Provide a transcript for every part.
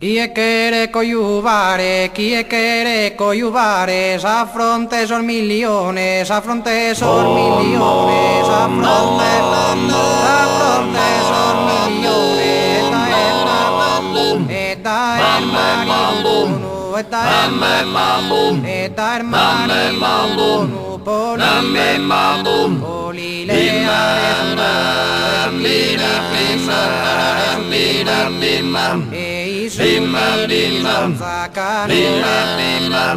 Chi è che coiuvare, a fronte son miliones, a fronte son miliones, a fronte son miliones, e da el maribuno, e da el maribuno, polile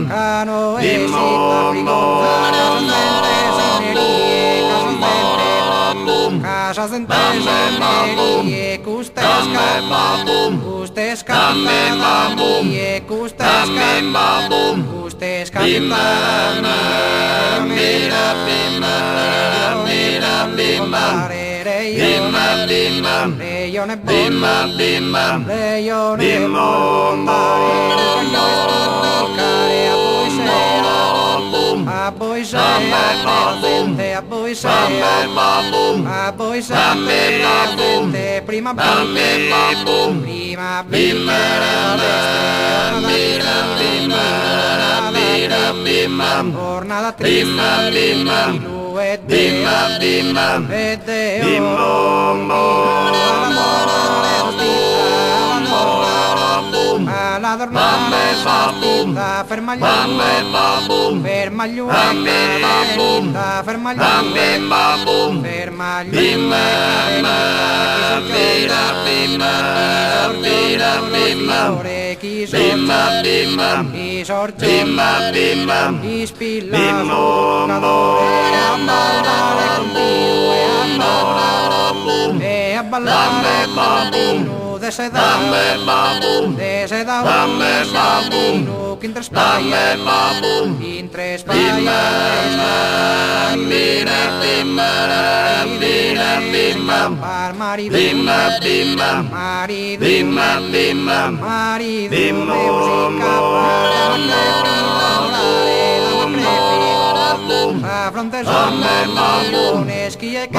cano e casa senterie custes cantadanie custes Leone a voi sei prima giornata triste la dormita ferma gli e a ballare de seda no que intre España par marido de música a fronte son millones chi è che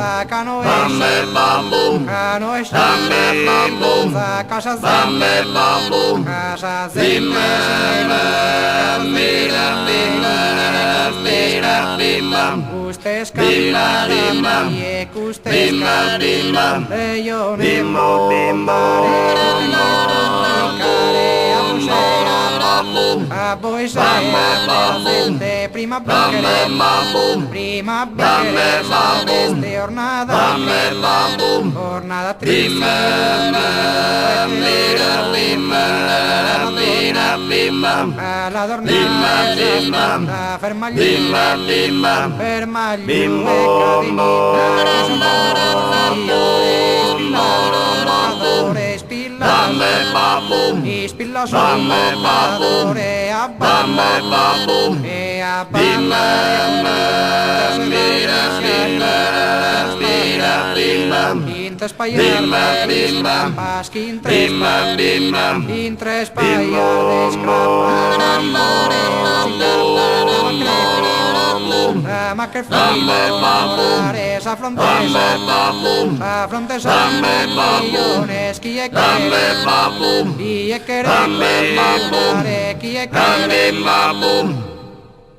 a cano casas custes cantarie custes a voi sei primavera de jornada triste a la dormita ferma Ispilla sognatore a ballare intre spaiare paschi intre spaiare ma che fare a fronte son millones chi è che chi è che